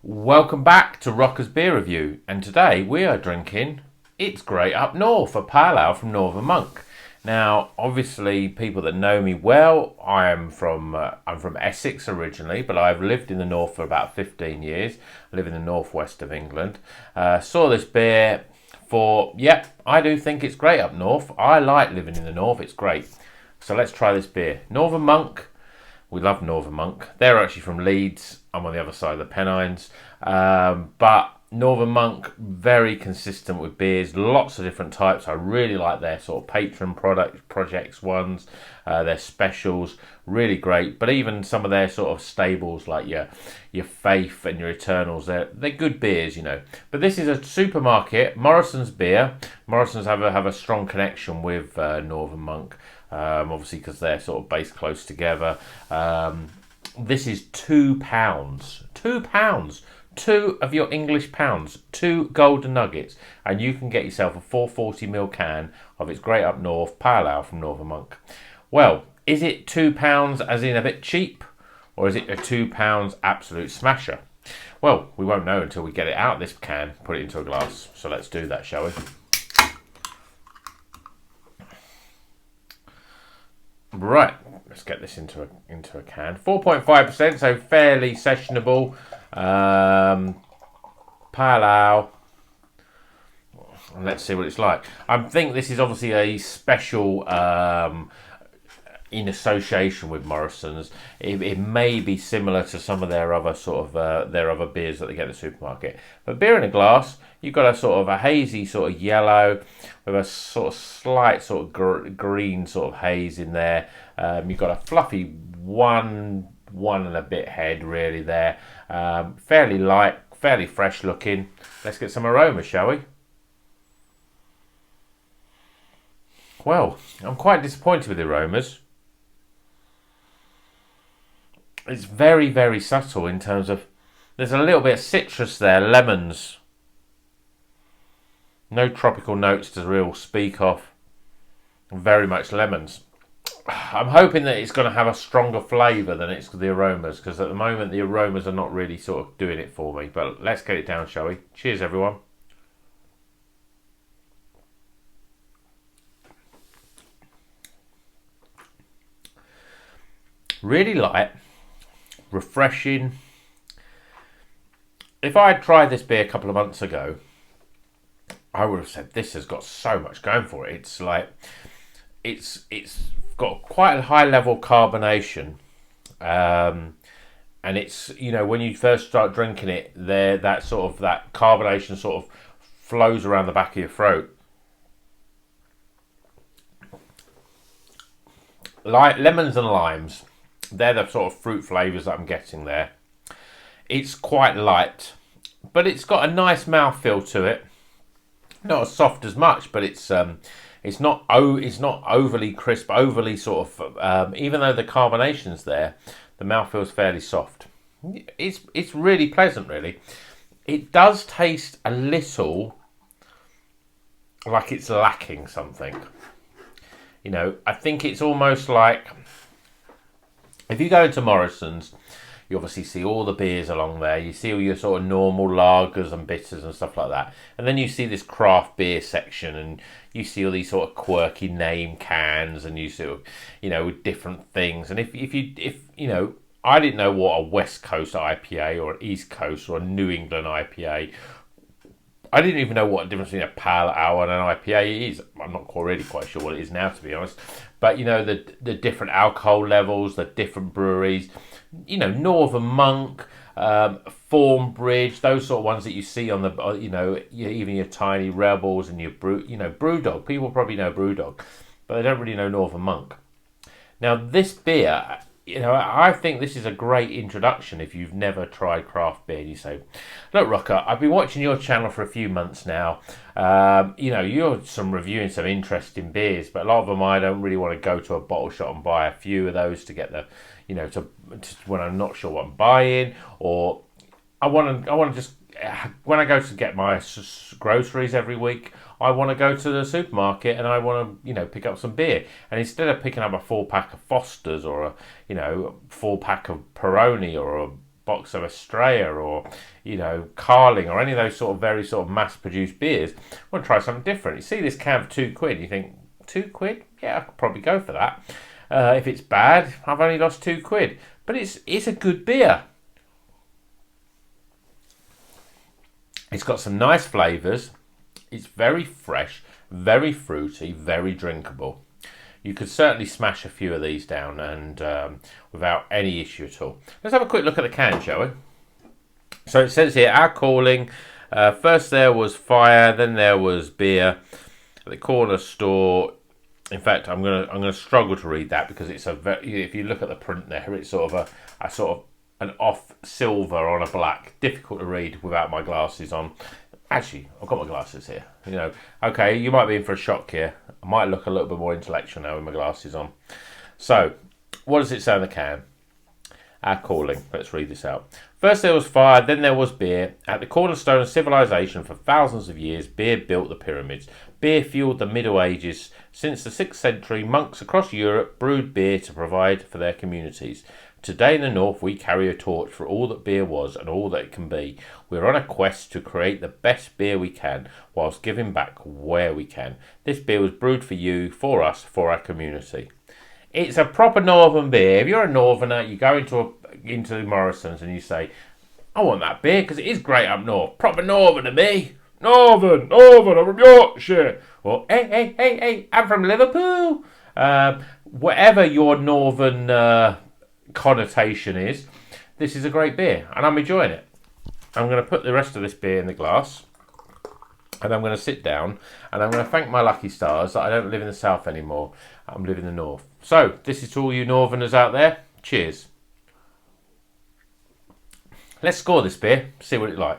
Welcome back to Rocker's Beer Review, and today we are drinking It's Great Up North, a pale ale from Northern Monk. Now, obviously, people that know me well, I'm from Essex originally, but I've lived in the north for about 15 years. I live in the northwest of England. Saw this beer I do think it's great up north. I like living in the north, it's great. So let's try this beer. Northern Monk. We love Northern Monk. They're actually from Leeds. I'm on the other side of the Pennines. But Northern Monk, very consistent with beers. Lots of different types. I really like their sort of patron projects ones. Their specials, really great. But even some of their sort of staples like your Faith and your Eternals, they're good beers, you know. But this is a supermarket. Morrison's beer. Morrison's have a strong connection with Northern Monk. Obviously because they're sort of based close together. This is £2. £2. Two of your English pounds, 2 golden nuggets, and you can get yourself a 440ml can of It's Great Up North pale ale from Northern Monk. Well, is it £2 as in a bit cheap, or is it a £2 absolute smasher? Well, we won't know until we get it out of this can, put it into a glass. So let's do that, shall we? Right, let's get this into a can. 4.5%, so fairly sessionable. Pale ale. And let's see what it's like. I think this is obviously a special in association with Morrison's. It may be similar to some of their other sort of their other beers that they get in the supermarket. But beer in a glass, you've got a sort of a hazy sort of yellow with a sort of slight sort of green sort of haze in there. You've got a fluffy one and a bit head really there. Fairly light, fairly fresh looking. Let's get some aroma, shall we? Well, I'm quite disappointed with the aromas. It's very, very subtle in terms of, there's a little bit of citrus there, lemons. No tropical notes to real speak of. Very much lemons. I'm hoping that it's going to have a stronger flavour than it's the aromas, because at the moment the aromas are not really sort of doing it for me. But let's get it down, shall we? Cheers, everyone. Really light, refreshing. If I had tried this beer a couple of months ago, I would have said this has got so much going for it. It's like it's got quite a high level of carbonation, and it's, you know, when you first start drinking it, that carbonation sort of flows around the back of your throat. Like lemons and limes, they're the sort of fruit flavours that I'm getting there. It's quite light, but it's got a nice mouthfeel to it. Not as soft as much, but it's not overly crisp, overly sort of. Even though the carbonation's there, the mouthfeel's fairly soft. It's really pleasant, really. It does taste a little like it's lacking something. You know, I think it's almost like, if you go into Morrison's, you obviously see all the beers along there. You see all your sort of normal lagers and bitters and stuff like that. And then you see this craft beer section, and you see all these sort of quirky name cans, and you sort of, you know, with different things. And if you know, I didn't know what a West Coast IPA or an East Coast or a New England IPA. I didn't even know what the difference between a pale ale and an IPA is. I'm not really quite sure what it is now, to be honest. But, you know, the different alcohol levels, the different breweries, you know, Northern Monk, Thornbridge, those sort of ones that you see on the, you know, even your Tiny Rebels and your Brewdog. People probably know Brewdog, but they don't really know Northern Monk. Now, this beer, you know, I think this is a great introduction if you've never tried craft beer. You say, look, Rocker, I've been watching your channel for a few months now. You know, you're reviewing some interesting beers, but a lot of them I don't really want to go to a bottle shop and buy a few of those to get the, you know, to when I'm not sure what I'm buying, or I want to just, when I go to get my groceries every week, I want to go to the supermarket and I want to, you know, pick up some beer. And instead of picking up a 4-pack of Foster's or a, you know, 4-pack of Peroni or a box of Estrella or, you know, Carling or any of those sort of very sort of mass-produced beers, I want to try something different. You see this can for £2, you think, £2? Yeah, I could probably go for that. If it's bad, I've only lost £2. But it's a good beer. It's got some nice flavours. It's very fresh, very fruity, very drinkable. You could certainly smash a few of these down and without any issue at all. Let's have a quick look at the can, shall we? So it says here, our calling. First there was fire, then there was beer. At the corner store. In fact, I'm gonna struggle to read that because it's if you look at the print there, it's sort of a sort of an off silver on a black. Difficult to read without my glasses on. Actually, I've got my glasses here. You know, okay, you might be in for a shock here. I might look a little bit more intellectual now with my glasses on. So, what does it say on the can? Our calling. Let's read this out. First there was fire, then there was beer. At the cornerstone of civilization for thousands of years, beer built the pyramids. Beer fueled the Middle Ages. Since the 6th century, monks across Europe brewed beer to provide for their communities. Today in the North, we carry a torch for all that beer was and all that it can be. We're on a quest to create the best beer we can, whilst giving back where we can. This beer was brewed for you, for us, for our community. It's a proper northern beer. If you're a northerner, you go into Morrison's and you say, I want that beer because it is great up north. Proper northerner, me. Northern, I'm from Yorkshire. Or, hey, I'm from Liverpool. Whatever your northern connotation is, this is a great beer and I'm enjoying it. I'm going to put the rest of this beer in the glass and I'm going to sit down and I'm going to thank my lucky stars that I don't live in the south anymore. I'm living in the north. So this is to all you northerners out there. Cheers. Let's score this beer. See what it's like.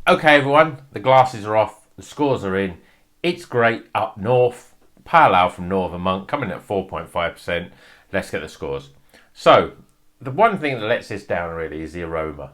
Okay, everyone. The glasses are off. The scores are in. It's great up north. Pale Ale from Northern Monk coming in at 4.5%. Let's get the scores. So the one thing that lets this down really is the aroma.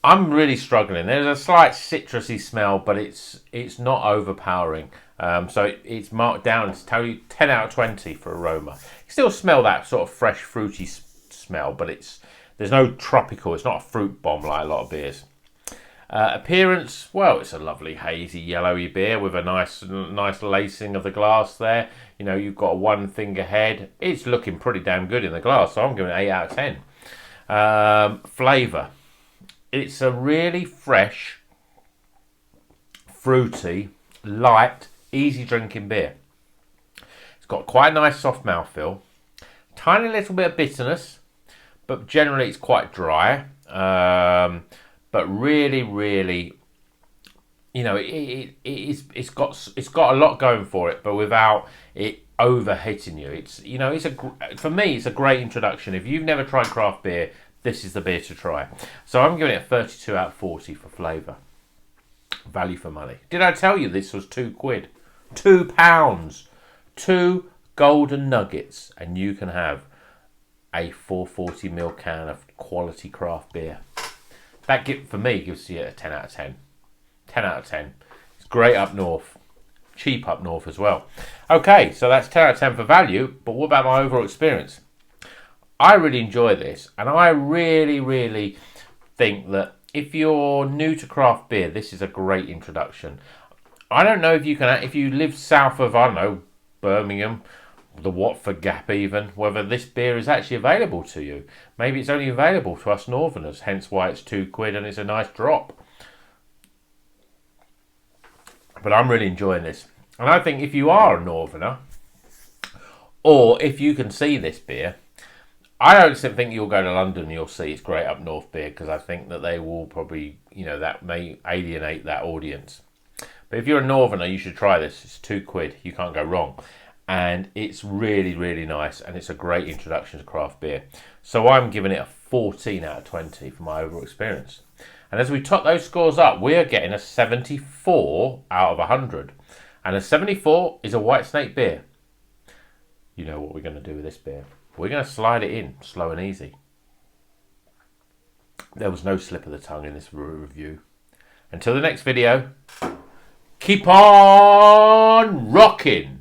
I'm really struggling. There's a slight citrusy smell, but it's not overpowering. So it's marked down to tell you 10 out of 20 for aroma. You still smell that sort of fresh, fruity smell, but there's no tropical. It's not a fruit bomb like a lot of beers. Appearance, well, it's a lovely hazy yellowy beer with a nice lacing of the glass there. You know, you've got a one finger head. It's looking pretty damn good in the glass, so I'm giving it 8 out of 10. Flavour. It's a really fresh, fruity, light, easy drinking beer. It's got quite a nice soft mouthfeel. Tiny little bit of bitterness, but generally it's quite dry. But really, you know, it's got a lot going for it, but without it over hitting you. It's, you know, for me, it's a great introduction. If you've never tried craft beer, this is the beer to try. So I'm giving it a 32 out of 40 for flavour. Value for money. Did I tell you this was £2? £2. 2 golden nuggets, and you can have a 440ml can of quality craft beer. That, for me, gives you a 10 out of 10. 10 out of 10. It's great up north. Cheap up north as well. Okay, so that's 10 out of 10 for value, but what about my overall experience? I really enjoy this, and I really think that if you're new to craft beer, this is a great introduction. I don't know if you live south of, I don't know, Birmingham, the Watford Gap even, whether this beer is actually available to you. Maybe it's only available to us northerners, hence why it's £2 and it's a nice drop. But I'm really enjoying this. And I think if you are a northerner, or if you can see this beer, I don't think you'll go to London and you'll see it's great up north beer, because I think that they will probably, you know, that may alienate that audience. But if you're a northerner, you should try this. It's £2. You can't go wrong. And it's really nice, and it's a great introduction to craft beer. So I'm giving it a 14 out of 20 for my overall experience. And as we top those scores up, we are getting a 74 out of 100. And a 74 is a White Snake beer. You know what we're going to do with this beer. We're going to slide it in, slow and easy. There was no slip of the tongue in this review. Until the next video, Keep on rocking.